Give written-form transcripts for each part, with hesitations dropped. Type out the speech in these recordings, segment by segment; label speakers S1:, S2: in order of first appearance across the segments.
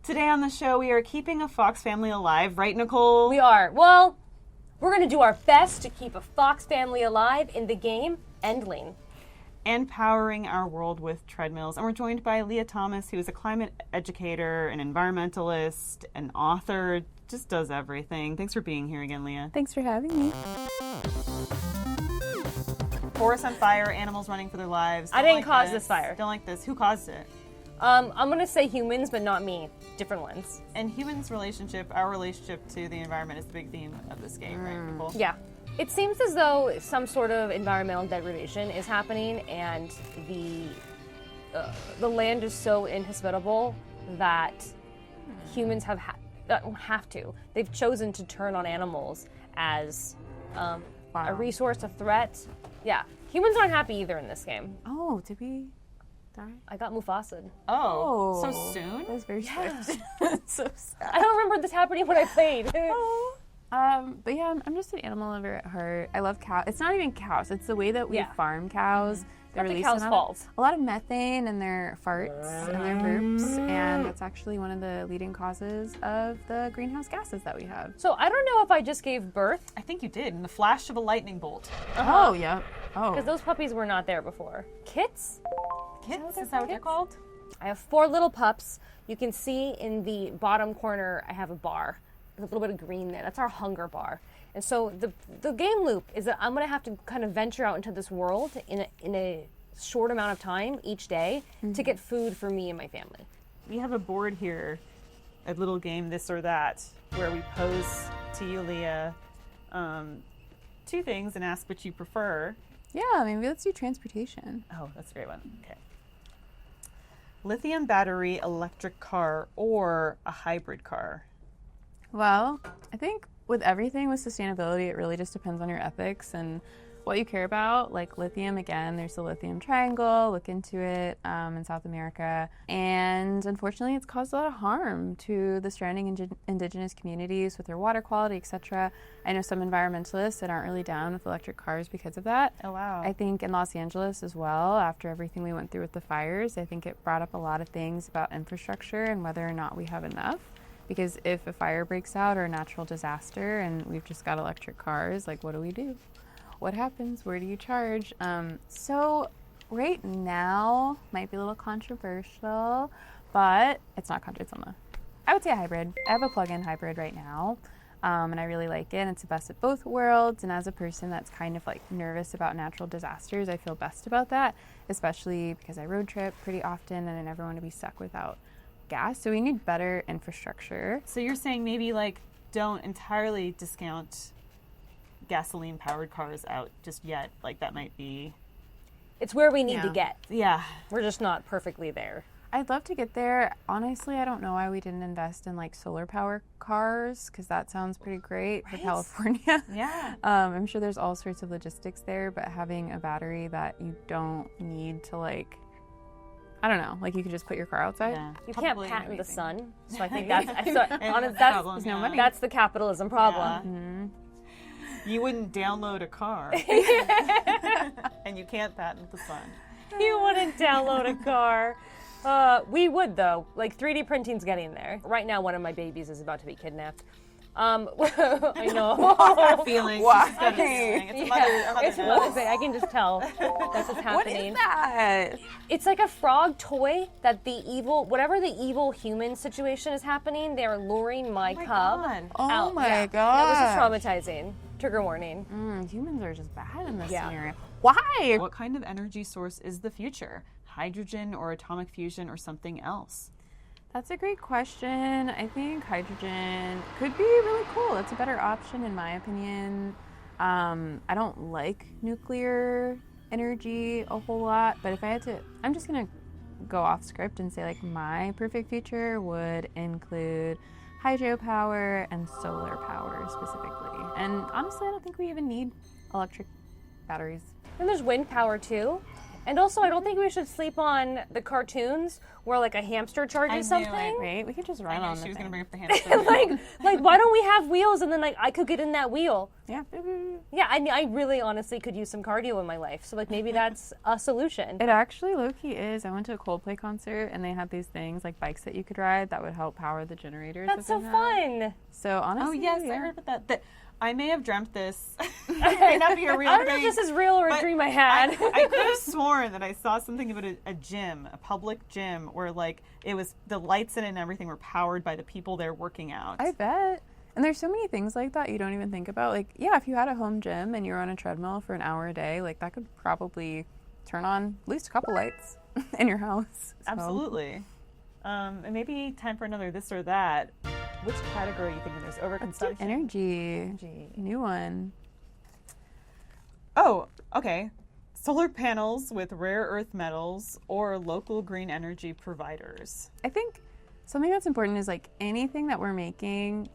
S1: Today on the show, we are keeping a fox family alive, right, Nicole?
S2: We are. Well, we're going to do our best to keep a fox family alive in the game Endling.
S1: And powering our world with treadmills. And we're joined by Leah Thomas, who is a climate educator, an environmentalist, an author, just does everything. Thanks for being here again, Leah.
S3: Thanks for having me.
S1: Forest on fire, animals running for their lives.
S2: I didn't cause this fire.
S1: Don't like this. Who caused it?
S2: I'm going to say humans, but not me. Different ones.
S1: And humans' relationship, our relationship to the environment is the big theme of this game, right, Nicole?
S2: Yeah. It seems as though some sort of environmental degradation is happening, and the land is so inhospitable that humans have to. They've chosen to turn on animals as a resource, a threat. Yeah. Humans aren't happy either in this game.
S3: Oh, did we die?
S2: I got Mufasa'd.
S1: Oh, so soon?
S3: That was very swift. So sad.
S2: I don't remember this happening when I played.
S3: But yeah, I'm just an animal lover at heart. I love cows. It's not even cows. It's the way that we farm cows. They
S2: Not the
S3: release
S2: cow's fault.
S3: a lot of methane in their farts and their burps, and that's actually one of the leading causes of the greenhouse gases that we have.
S2: So I don't know if I just gave birth.
S1: I think you did, in the flash of a lightning bolt.
S3: Oh, yeah. Oh.
S2: Because those puppies were not there before. Kits?
S1: Kits? Is that what they're called?
S2: I have 4 little pups. You can see in the bottom corner I have a bar. There's a little bit of green there. That's our hunger bar. And so the game loop is that I'm going to have to kind of venture out into this world in a short amount of time each day to get food for me and my family.
S1: We have a board here, a little game, This or That, where we pose to you, Leah, 2 things and ask which you prefer.
S3: Yeah, maybe let's do transportation.
S1: Oh, that's a great one. Okay. Lithium battery electric car or a hybrid car?
S3: Well, I think with everything with sustainability, it really just depends on your ethics and what you care about. Like lithium, again, there's the lithium triangle. Look into it in South America. And unfortunately, it's caused a lot of harm to the surrounding indigenous communities with their water quality, etc. I know some environmentalists that aren't really down with electric cars because of that.
S1: Oh, wow.
S3: I think in Los Angeles as well, after everything we went through with the fires, I think it brought up a lot of things about infrastructure and whether or not we have enough. Because if a fire breaks out or a natural disaster and we've just got electric cars, like what do we do? What happens? Where do you charge? So right now might be a little controversial, but it's not controversial. I would say a hybrid. I have a plug-in hybrid right now, and I really like it. And it's the best of both worlds. And as a person that's kind of like nervous about natural disasters, I feel best about that, especially because I road trip pretty often and I never want to be stuck without gas. So we need better infrastructure.
S1: So you're saying maybe like don't entirely discount gasoline powered cars out just yet. Like that might be...
S2: It's where we need to get.
S1: Yeah.
S2: We're just not perfectly there.
S3: I'd love to get there. Honestly, I don't know why we didn't invest in like solar power cars, because that sounds pretty great for California.
S1: Yeah.
S3: I'm sure there's all sorts of logistics there, but having a battery that you don't need to like, I don't know, like you could just put your car outside.
S1: Yeah.
S2: You
S1: Probably
S2: can't patent the
S1: amazing.
S2: sun, so I think that's
S1: Problem, yeah.
S2: that's the capitalism problem.
S1: Yeah.
S3: Mm-hmm.
S1: You wouldn't download a car. And you can't patent the sun.
S2: You wouldn't download a car. We would though. Like 3D printing's getting there. Right now, one of my babies is about to be kidnapped. I know.
S1: Feeling.
S3: Why?
S1: It's a mother
S2: It's Mother's Day. I can just tell that's what's happening.
S3: What is that?
S2: It's like a frog toy that whatever the evil human situation is happening, they are luring my cub
S1: God.
S3: Oh
S2: out.
S3: my
S2: God.
S3: god.
S2: This is traumatizing. Trigger warning.
S3: Humans are just bad in this
S2: Yeah.
S3: scenario. Why?
S1: What kind of energy source is the future? Hydrogen or atomic fusion or something else?
S3: That's a great question. I think hydrogen could be really cool. It's a better option in my opinion. I don't like nuclear energy a whole lot, but if I had to, I'm just gonna go off script and say like my perfect future would include hydropower and solar power specifically. And honestly, I don't think we even need electric batteries.
S2: And there's wind power too. And also, I don't think we should sleep on the cartoons where like a hamster charges something.
S3: Right? We could just run on the
S1: She was
S3: thing.
S1: going to bring up the hamster.
S2: like why don't we have wheels and then like I could get in that wheel?
S3: Yeah.
S2: Yeah, I really honestly could use some cardio in my life. So like maybe that's a solution.
S3: It actually low-key is. I went to a Coldplay concert and they had these things like bikes that you could ride that would help power the generators.
S2: That's so fun.
S3: So honestly,
S1: Oh, yes, I heard about that. I may have dreamt this. It may not be a real
S2: I don't know
S1: thing.
S2: if this is real or a
S1: but
S2: dream I had.
S1: I could have sworn that I saw something about a gym, a public gym, where like it was the lights in it and everything were powered by the people there working out.
S3: I bet. And there's so many things like that you don't even think about. Like, yeah, if you had a home gym and you were on a treadmill for an hour a day, like that could probably turn on at least a couple lights in your house. So.
S1: Absolutely. And maybe time for another this or that. Which category are you thinking there's overconsumption?
S3: Energy. New one.
S1: Oh, okay. Solar panels with rare earth metals or local green energy providers.
S3: I think something that's important is like anything that we're making,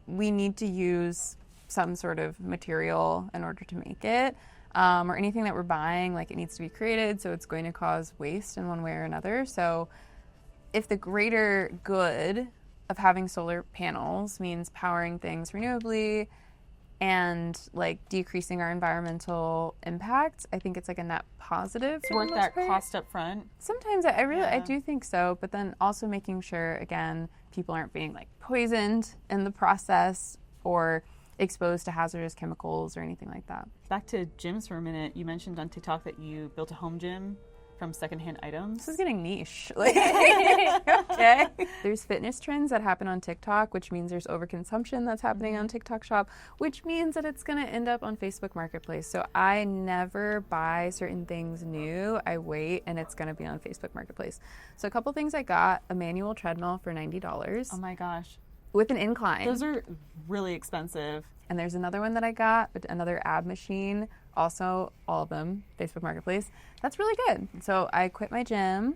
S3: we need to use some sort of material in order to make it. Or anything that we're buying, like it needs to be created, so it's going to cause waste in one way or another. So if the greater good of having solar panels means powering things renewably and like decreasing our environmental impact, I think it's like a net positive.
S1: It's worth that cost up front.
S3: Sometimes I do think so, but then also making sure, again, people aren't being like poisoned in the process or exposed to hazardous chemicals or anything like that.
S1: Back to gyms for a minute. You mentioned on TikTok that you built a home gym from secondhand items.
S3: This is getting niche. Like, okay. There's fitness trends that happen on TikTok, which means there's overconsumption that's happening on TikTok Shop, which means that it's going to end up on Facebook Marketplace. So I never buy certain things new. I wait, and it's going to be on Facebook Marketplace. So a couple things I got: a manual treadmill for $90.
S1: Oh my gosh.
S3: With an incline.
S1: Those are really expensive.
S3: And there's another one that I got, another ab machine, also all of them, Facebook Marketplace. That's really good. So I quit my gym,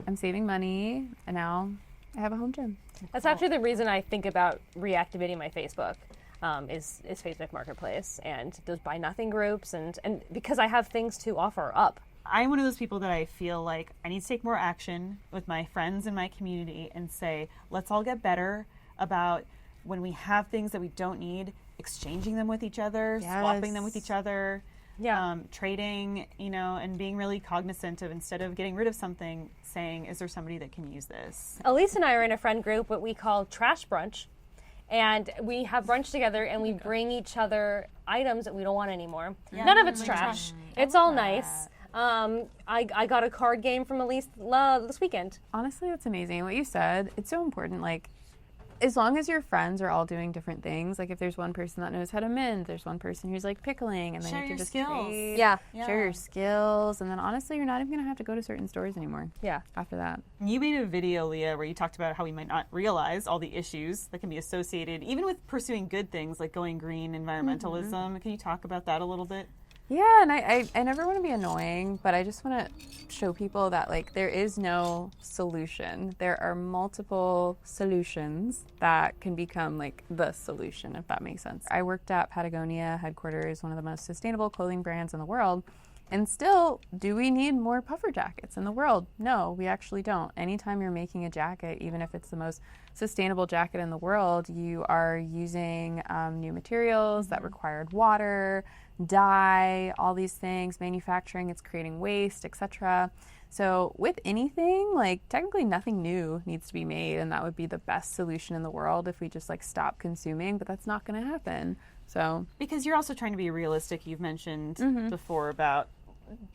S3: I'm saving money, and now I have a home gym.
S2: That's actually the reason I think about reactivating my Facebook, is Facebook Marketplace and those buy nothing groups, and because I have things to offer up.
S1: I'm one of those people that I feel like I need to take more action with my friends in my community and say, let's all get better about when we have things that we don't need, exchanging them with each other, swapping them with each other, trading, and being really cognizant of, instead of getting rid of something, saying, is there somebody that can use this?
S2: Elise and I are in a friend group, what we call Trash Brunch, and we have brunch together and we bring each other items that we don't want anymore.
S1: Yeah,
S2: none of it's trash. It's all nice. I got a card game from Elise this weekend.
S3: Honestly, that's amazing. What you said, it's so important. Like, as long as your friends are all doing different things, like if there's one person that knows how to mend, there's one person who's like pickling, and then
S1: share
S3: you can
S1: your
S3: just
S1: skills.
S3: trade, share your skills, and then honestly, you're not even gonna have to go to certain stores anymore.
S2: Yeah.
S3: After that,
S1: You made a video, Leah, where you talked about how we might not realize all the issues that can be associated, even with pursuing good things like going green, environmentalism.
S3: Mm-hmm.
S1: Can you talk about that a little bit?
S3: yeah, and I never want to be annoying, but I just want to show people that like there is no solution. There are multiple solutions that can become like the solution, if that makes sense. I worked at Patagonia headquarters, one of the most sustainable clothing brands in the world. And still, do we need more puffer jackets in the world? No, we actually don't. Anytime you're making a jacket, even if it's the most sustainable jacket in the world, you are using new materials that required water, dye, all these things, manufacturing, it's creating waste, etc. So with anything, like technically nothing new needs to be made, and that would be the best solution in the world if we just like stop consuming, but that's not going to happen. So
S1: Because you're also trying to be realistic. You've mentioned before about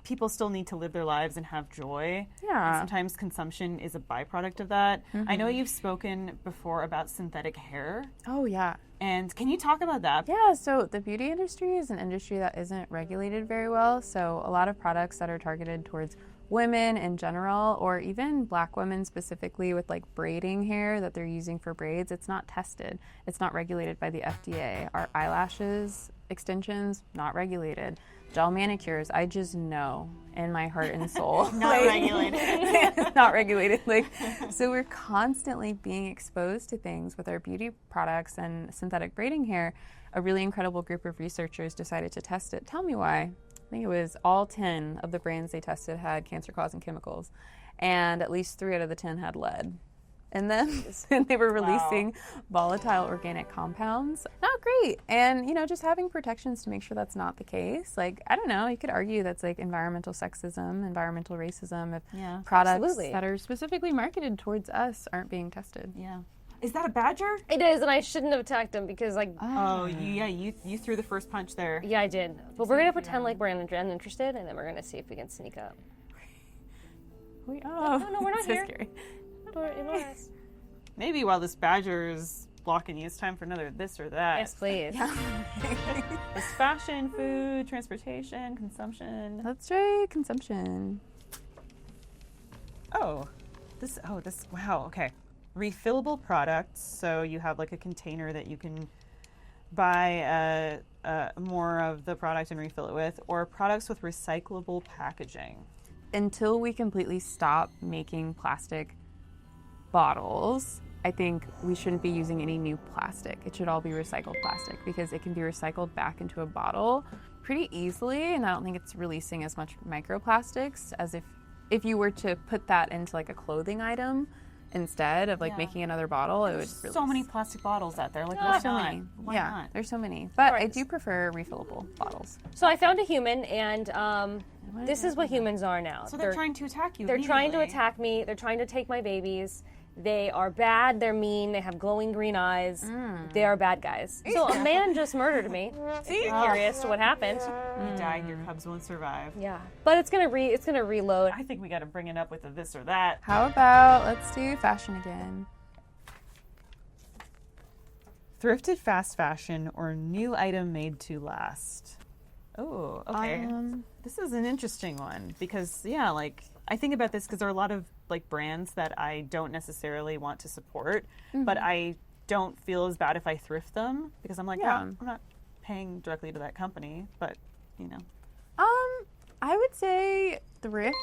S1: people still need to live their lives and have joy.
S3: Yeah.
S1: And sometimes consumption is a byproduct of that. I know you've spoken before about synthetic hair.
S3: oh yeah.
S1: And can you talk about that?
S3: Yeah, so the beauty industry is an industry that isn't regulated very well. So a lot of products that are targeted towards women in general, or even black women specifically with like braiding hair that they're using for braids, it's not tested. It's not regulated by the FDA. Our eyelashes, extensions, not regulated. Gel manicures, I just know in my heart and soul.
S1: Not regulated.
S3: Not regulated. Like, so we're constantly being exposed to things with our beauty products and synthetic braiding hair. A really incredible group of researchers decided to test it. Tell me why. I think it was all 10 of the brands they tested had cancer-causing chemicals, and at least 3 out of the 10 had lead in them. And they were releasing volatile organic compounds. Not great. And, just having protections to make sure that's not the case. Like, I don't know, you could argue that's like environmental sexism, environmental racism, if products that are specifically marketed towards us aren't being tested.
S1: Yeah. Is that a badger?
S2: It is, and I shouldn't have attacked him because, like...
S1: Oh, you threw the first punch there.
S2: Yeah, I did. But we're going to pretend like we're uninterested, and then we're going to see if we can sneak up. No, we're not
S3: so
S2: here.
S3: Scary.
S2: Ignore us.
S1: Maybe while this badger is blocking you, it's time for another this or that.
S2: Yes, please.
S1: It's fashion, food, transportation, consumption.
S3: That's right, consumption.
S1: Wow, okay. Refillable products, so you have like a container that you can buy more of the product and refill it with, or products with recyclable packaging.
S3: Until we completely stop making plastic bottles, I think we shouldn't be using any new plastic. It should all be recycled plastic because it can be recycled back into a bottle pretty easily, and I don't think it's releasing as much microplastics as if you were to put that into like a clothing item instead of like making another bottle. It would release.
S1: So many plastic bottles out there. Like,
S3: There's so many.
S1: Why not?
S3: There's so many. But I do prefer refillable bottles.
S2: So I found a human, and this is what humans are now.
S1: So they're trying to attack you.
S2: They're trying to attack me. They're trying to take my babies. They are bad. They're mean. They have glowing green eyes. They are bad guys. So a man just murdered me. See? Curious to what happened.
S1: You died. Your cubs won't survive.
S2: Yeah, but it's gonna reload.
S1: I think we got to bring it up with a this or that.
S3: How about let's do fashion again?
S1: Thrifted fast fashion or new item made to last. Oh, okay. This is an interesting one because I think about this because there are a lot of like brands that I don't necessarily want to support, but I don't feel as bad if I thrift them because I'm like, I'm not paying directly to that company, but
S3: I would say thrift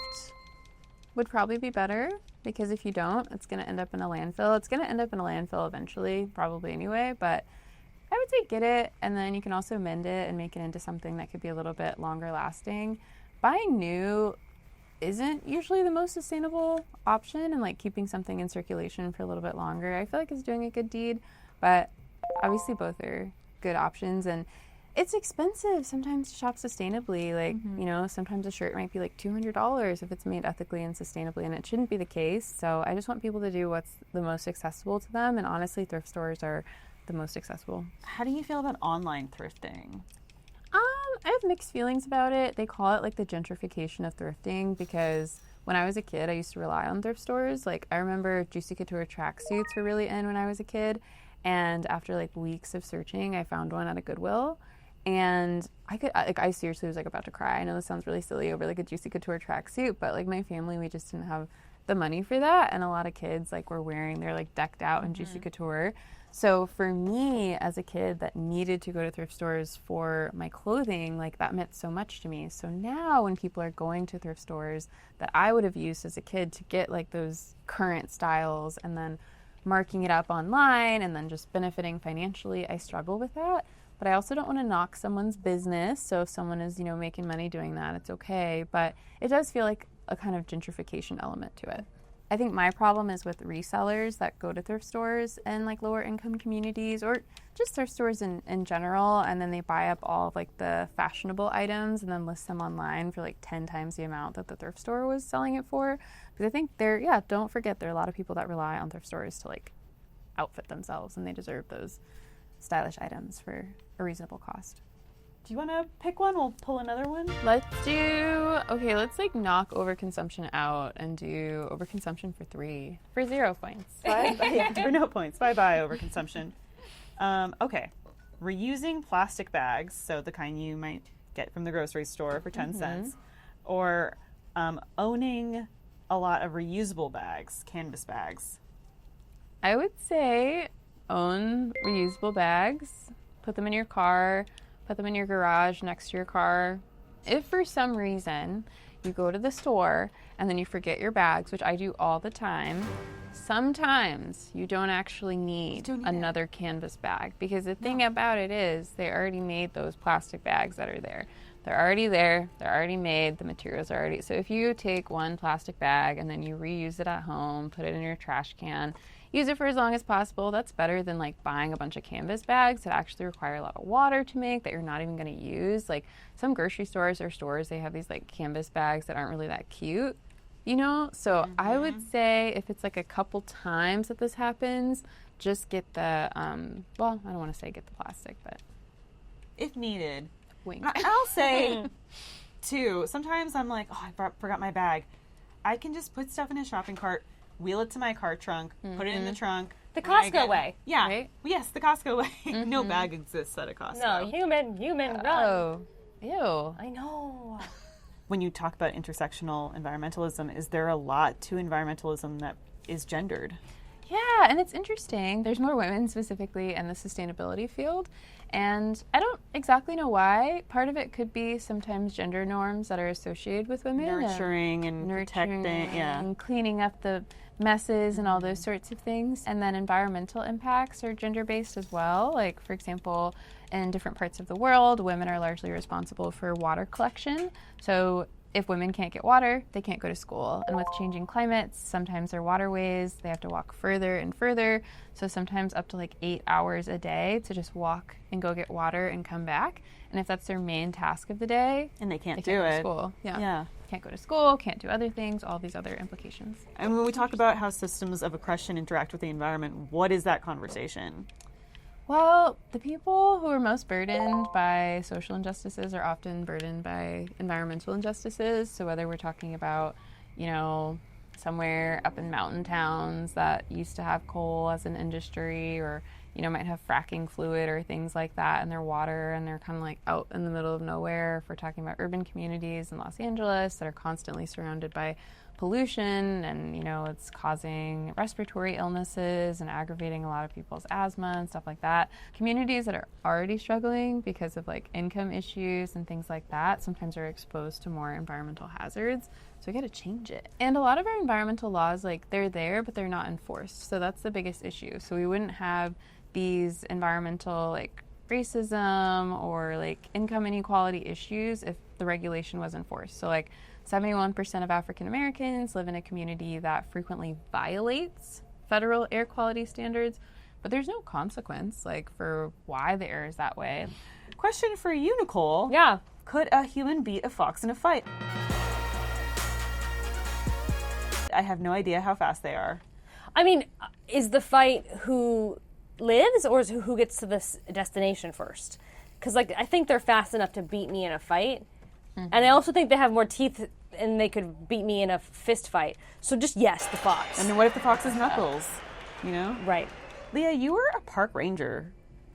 S3: would probably be better because if you don't, it's going to end up in a landfill. It's going to end up in a landfill eventually, probably anyway, but I would say get it, and then you can also mend it and make it into something that could be a little bit longer lasting. Buying new isn't usually the most sustainable option, and like keeping something in circulation for a little bit longer, I feel like is doing a good deed, but obviously both are good options, and it's expensive sometimes to shop sustainably. Like, sometimes a shirt might be like $200 if it's made ethically and sustainably, and it shouldn't be the case. So I just want people to do what's the most accessible to them, and honestly, thrift stores are the most accessible.
S1: How do you feel about online thrifting?
S3: I have mixed feelings about it. They call it like the gentrification of thrifting because when I was a kid, I used to rely on thrift stores. Like, I remember Juicy Couture tracksuits were really in when I was a kid, and after like weeks of searching, I found one at a Goodwill. And I seriously was like about to cry. I know this sounds really silly over like a Juicy Couture tracksuit, but like my family, we just didn't have the money for that. And a lot of kids like were wearing, they're like decked out in Juicy Couture. So for me as a kid that needed to go to thrift stores for my clothing, like that meant so much to me. So now when people are going to thrift stores that I would have used as a kid to get like those current styles and then marking it up online and then just benefiting financially, I struggle with that. But I also don't want to knock someone's business. So if someone is, making money doing that, it's okay. But it does feel like a kind of gentrification element to it. I think my problem is with resellers that go to thrift stores in like lower income communities or just thrift stores in general, and then they buy up all of like the fashionable items and then list them online for like 10 times the amount that the thrift store was selling it for. Because I think don't forget there are a lot of people that rely on thrift stores to like outfit themselves, and they deserve those stylish items for a reasonable cost.
S1: Do you want to pick one? We'll pull another one.
S3: Let's like knock overconsumption out and do overconsumption for 0 points.
S1: For no points. Bye-bye, overconsumption. Okay. Reusing plastic bags, so the kind you might get from the grocery store for 10 cents, or owning a lot of reusable bags, canvas bags.
S3: I would say own reusable bags, put them in your car, put them in your garage next to your car. If for some reason you go to the store and then you forget your bags, which I do all the time, sometimes you don't actually need another canvas bag, because the thing about it is they already made those plastic bags that are there. They're already there. They're already made. The materials are already... So if you take one plastic bag and then you reuse it at home, put it in your trash can, use it for as long as possible, that's better than like buying a bunch of canvas bags that actually require a lot of water to make that you're not even going to use. Like some grocery stores or stores, they have these like canvas bags that aren't really that cute, you know? So I would say if it's like a couple times that this happens, just get the, well, I don't want to say get the plastic, but...
S1: If needed.
S3: Wink.
S1: I'll say, too, sometimes I'm like, oh, I forgot my bag. I can just put stuff in a shopping cart, wheel it to my car trunk, put it in the trunk.
S2: The Costco way.
S1: Yeah.
S3: Right?
S1: Yes, the Costco way. No bag exists at a Costco.
S2: No, human, run.
S3: Oh, ew.
S2: I know.
S1: When you talk about intersectional environmentalism, is there a lot to environmentalism that is gendered?
S3: Yeah, and it's interesting. There's more women specifically in the sustainability field, and I don't exactly know why. Part of it could be sometimes gender norms that are associated with women.
S1: Nurturing and protecting,
S3: and cleaning up the messes and all those sorts of things. And then environmental impacts are gender-based as well. Like, for example, in different parts of the world, women are largely responsible for water collection. So if women can't get water, they can't go to school. And with changing climates, sometimes their waterways, they have to walk further and further. So sometimes up to like 8 hours a day to just walk and go get water and come back. And if that's their main task of the day,
S1: and they can't
S3: go
S1: do
S3: to
S1: it.
S3: school.
S1: Yeah.
S3: Can't go to school, can't do other things, all these other implications.
S1: And when we talk about how systems of oppression interact with the environment, what is that conversation?
S3: Well, the people who are most burdened by social injustices are often burdened by environmental injustices. So whether we're talking about, you know, somewhere up in mountain towns that used to have coal as an industry, or, you know, might have fracking fluid or things like that in their water, and they're kind of like out in the middle of nowhere. If we're talking about urban communities in Los Angeles that are constantly surrounded by pollution, and, you know, it's causing respiratory illnesses and aggravating a lot of people's asthma and stuff like that. Communities that are already struggling because of like income issues and things like that sometimes are exposed to more environmental hazards. So we got to change it. And a lot of our environmental laws, like, they're there, but they're not enforced. So that's the biggest issue. So we wouldn't have these environmental, like, racism or like income inequality issues if the regulation was enforced. So like 71% of African Americans live in a community that frequently violates federal air quality standards, but there's no consequence like for why the air is that way.
S1: Question for you, Nicole.
S2: Yeah.
S1: Could a human beat a fox in a fight? I have no idea how fast they are.
S2: I mean, is the fight who lives, or is who gets to this destination first? Because, like, I think they're fast enough to beat me in a fight. And I also think they have more teeth and they could beat me in a fist fight. So just yes, the fox.
S1: And then what if the fox is Knuckles? You know?
S2: Right.
S1: Leah, you were a park ranger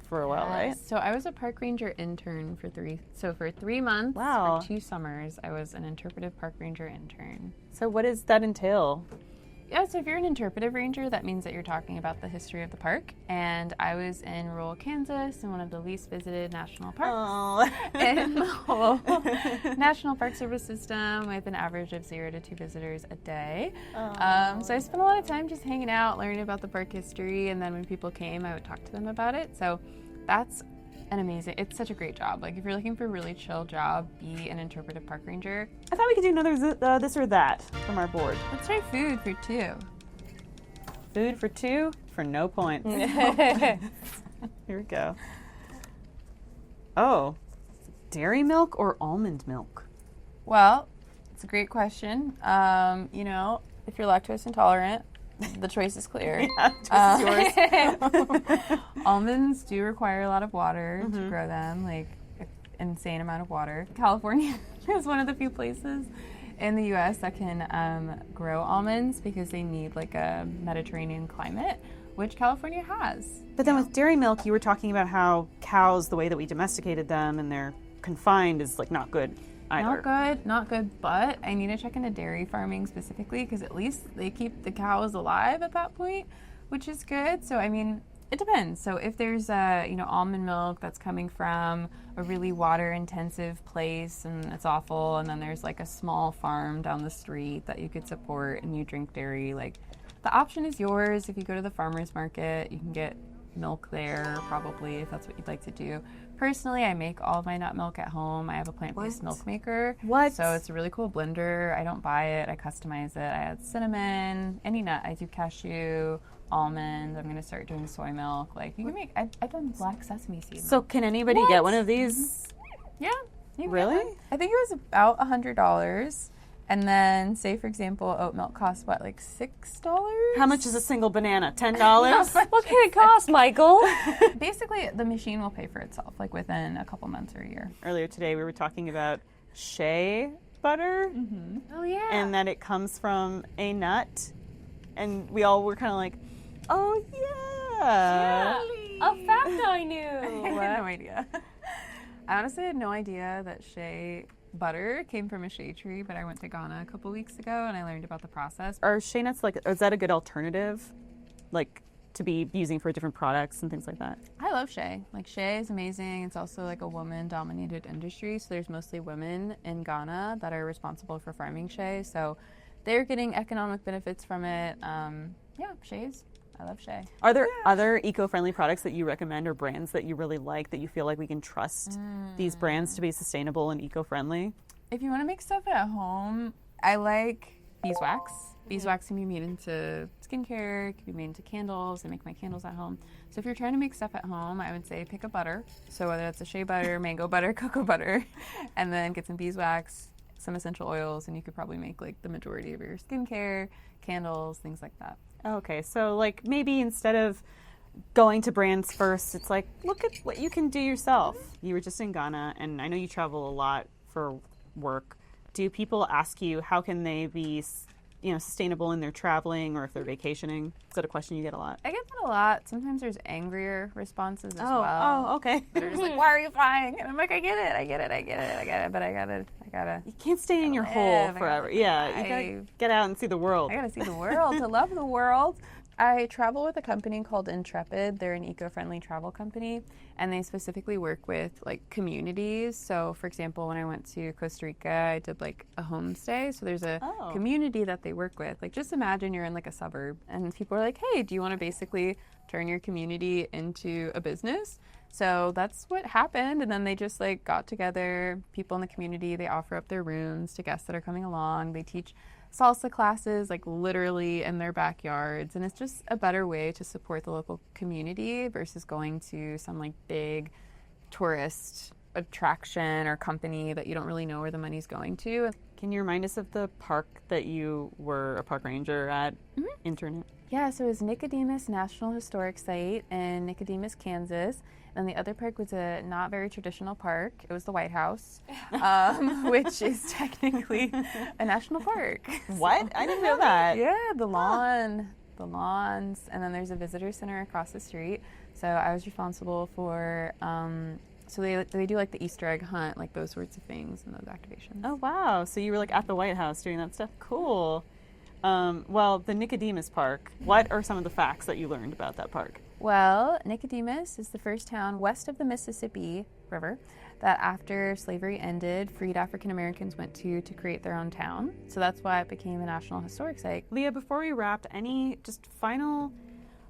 S1: for a while, right?
S3: So I was a park ranger intern for 3 months.
S1: Wow.
S3: For 2 summers, I was an interpretive park ranger intern.
S1: So what does that entail?
S3: Yeah, so if you're an interpretive ranger, that means that you're talking about the history of the park. And I was in rural Kansas in one of the least visited national parks in the whole National Park Service system with an average of 0 to 2 visitors a day. So I spent a lot of time just hanging out, learning about the park history, and then when people came, I would talk to them about it. So that's it's such a great job. Like, if you're looking for a really chill job, be an interpretive park ranger.
S1: I thought we could do another this or that from our board.
S3: Let's try food for 2.
S1: Food for 2 for no points. Here we go. Oh, dairy milk or almond milk?
S3: Well, it's a great question. You know, if you're lactose intolerant, the choice is clear.
S1: Yeah, choice is yours.
S3: Almonds do require a lot of water to grow them, like an insane amount of water. California is one of the few places in the U.S. that can grow almonds because they need like a Mediterranean climate, which California has.
S1: But then with dairy milk, you were talking about how cows, the way that we domesticated them and they're confined, is like not good either.
S3: Not good, but I need to check into dairy farming specifically because at least they keep the cows alive at that point, which is good. So, I mean, it depends. So if there's almond milk that's coming from a really water intensive place and it's awful, and then there's like a small farm down the street that you could support and you drink dairy, like the option is yours. If you go to the farmer's market, you can get milk there, probably, if that's what you'd like to do. Personally, I make all of my nut milk at home. I have a plant-based milk maker.
S1: What?
S3: So it's a really cool blender. I don't buy it. I customize it. I add cinnamon, any nut. I do cashew, almond. I'm going to start doing soy milk. Like, you can make, I've done black sesame seed milk.
S1: So can anybody get one of these?
S3: Yeah. You can
S1: Really?
S3: get one. I think it was about $100. And then, say, for example, oat milk costs, what, like $6?
S1: How much is a single banana? $10?
S2: What can it cost, Michael?
S3: Basically, the machine will pay for itself, like within a couple months or a year.
S1: Earlier today, we were talking about Shea butter
S2: Oh, yeah.
S1: and that it comes from a nut. And we all were kind of like, oh, yeah.
S2: A fact I
S3: I
S2: knew.
S3: had no idea. I honestly had no idea that Shea butter came from a Shea tree, but I went to Ghana a couple weeks ago and I learned about the process.
S1: Are Shea nuts, like, is that a good alternative, like, to be using for different products and things like that?
S3: I love Shea. Like, Shea is amazing. It's also like a woman-dominated industry, so there's mostly women in Ghana that are responsible for farming Shea, so they're getting economic benefits from it. Yeah, Shea's. I love Shea.
S1: Are there other eco-friendly products that you recommend or brands that you really like that you feel like we can trust these brands to be sustainable and eco-friendly?
S3: If you want to make stuff at home, I like beeswax. Beeswax can be made into skincare, can be made into candles. I make my candles at home. So if you're trying to make stuff at home, I would say pick a butter. So whether it's a shea butter, mango butter, cocoa butter, and then get some beeswax, some essential oils, and you could probably make like the majority of your skincare, candles, things like that.
S1: Okay, so like maybe instead of going to brands first, it's like, look at what you can do yourself. You were just in Ghana, and I know you travel a lot for work. Do people ask you how can they be, sustainable in their traveling or if they're vacationing? Is that a question you get a lot?
S3: I get that a lot. Sometimes there's angrier responses as well.
S1: Oh, okay.
S3: They're just like, why are you flying? And I'm like, I get it, but I gotta.
S1: You can't stay in your hole forever. Yeah, you gotta get out and see the world.
S3: I gotta see the world to love the world. I travel with a company called Intrepid. They're an eco-friendly travel company, and they specifically work with like communities. So, for example, when I went to Costa Rica, I did like a homestay. So there's a community that they work with. Like, just imagine you're in like a suburb, and people are like, "Hey, do you want to basically turn your community into a business?" So that's what happened, and then they just like got together, people in the community, they offer up their rooms to guests that are coming along. They teach salsa classes like literally in their backyards, and it's just a better way to support the local community versus going to some like big tourist attraction or company that you don't really know where the money's going to.
S1: Can you remind us of the park that you were a park ranger at? Internet?
S3: Yeah, so it was Nicodemus National Historic Site in Nicodemus, Kansas. And the other park was a not very traditional park. It was the White House, which is technically a national park.
S1: What? I didn't know that.
S3: Yeah, the lawns, and then there's a visitor center across the street. So I was responsible for, so they do like the Easter egg hunt, like those sorts of things and those activations.
S1: Oh, wow. So you were like at the White House doing that stuff. Cool. Well, the Nicodemus Park, what are some of the facts that you learned about that park?
S3: Well, Nicodemus is the first town west of the Mississippi River that after slavery ended, freed African Americans went to create their own town. So that's why it became a National Historic Site.
S1: Leah, before we wrap, any just final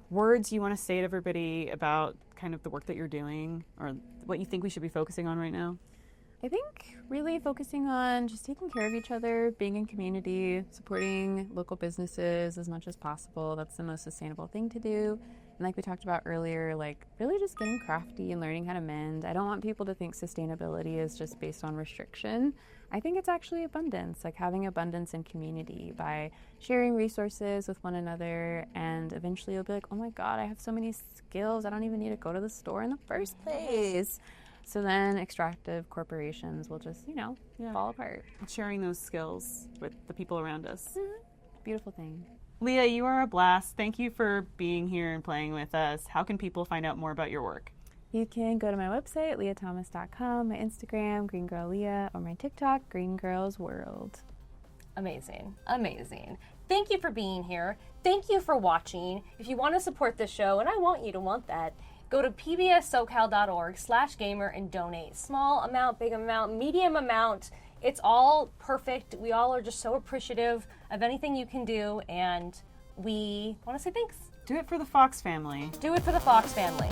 S1: words you want to say to everybody about kind of the work that you're doing or what you think we should be focusing on right now?
S3: I think really focusing on just taking care of each other, being in community, supporting local businesses as much as possible. That's the most sustainable thing to do. And like we talked about earlier, like really just getting crafty and learning how to mend. I don't want people to think sustainability is just based on restriction. I think it's actually abundance, like having abundance in community by sharing resources with one another. And eventually you'll be like, oh my God, I have so many skills. I don't even need to go to the store in the first place. So then extractive corporations will just, fall apart.
S1: Sharing those skills with the people around us.
S3: Beautiful thing.
S1: Leah, you are a blast. Thank you for being here and playing with us. How can people find out more about your work?
S3: You can go to my website, leahthomas.com, my Instagram, Green Girl Leah, or my TikTok, Green Girls World.
S2: Amazing. Thank you for being here. Thank you for watching. If you want to support this show, and I want you to want that, go to pbssocal.org/gamer and donate. Small amount, big amount, medium amount. It's all perfect. We all are just so appreciative of anything you can do, and we want to say thanks.
S1: Do it for the Fox family.
S2: Do it for the Fox family.